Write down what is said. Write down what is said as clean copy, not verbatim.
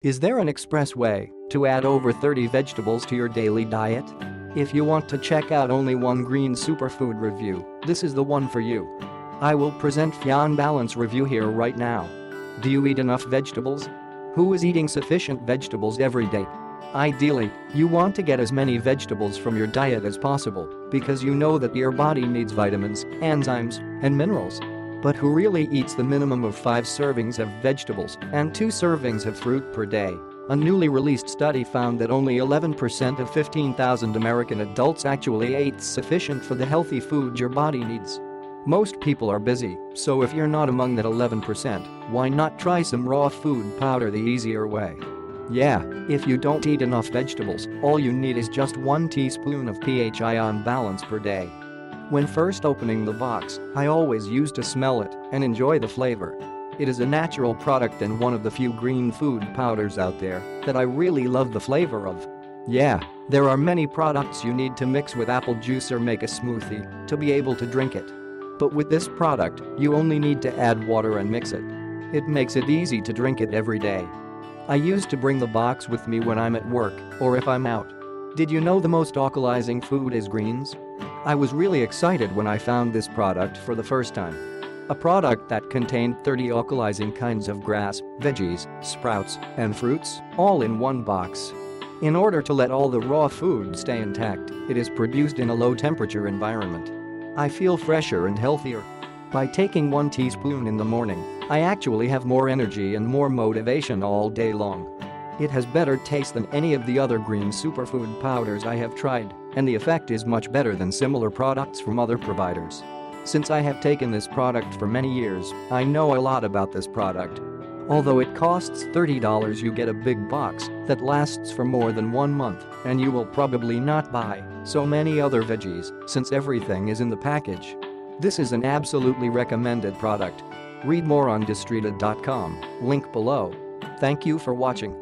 Is there an express way to add over 30 vegetables to your daily diet? If you want to check out only one green superfood review, this is the one for you. I will present PHion Balance review here right now. Do you eat enough vegetables? Who is eating sufficient vegetables every day? Ideally, you want to get as many vegetables from your diet as possible because you know that your body needs vitamins, enzymes, and minerals. But who really eats the minimum of 5 servings of vegetables and 2 servings of fruit per day? A newly released study found that only 11% of 15,000 American adults actually ate sufficient for the healthy food your body needs. Most people are busy, so if you're not among that 11%, why not try some raw food powder the easier way? Yeah, if you don't eat enough vegetables, all you need is just 1 teaspoon of PHion Balance per day. When first opening the box, I always used to smell it and enjoy the flavor. It is a natural product and one of the few green food powders out there that I really love the flavor of. Yeah, there are many products you need to mix with apple juice or make a smoothie to be able to drink it. But with this product, you only need to add water and mix it. It makes it easy to drink it every day. I used to bring the box with me when I'm at work or if I'm out. Did you know the most alkalizing food is greens? I was really excited when I found this product for the first time. A product that contained 30 alkalizing kinds of grass, veggies, sprouts, and fruits, all in one box. In order to let all the raw food stay intact, it is produced in a low-temperature environment. I feel fresher and healthier. By taking 1 teaspoon in the morning, I actually have more energy and more motivation all day long. It has better taste than any of the other green superfood powders I have tried, and the effect is much better than similar products from other providers. Since I have taken this product for many years, I know a lot about this product. Although it costs $30, you get a big box that lasts for more than 1 month, and you will probably not buy so many other veggies since everything is in the package. This is an absolutely recommended product. Read more on distrita.com, link below. Thank you for watching.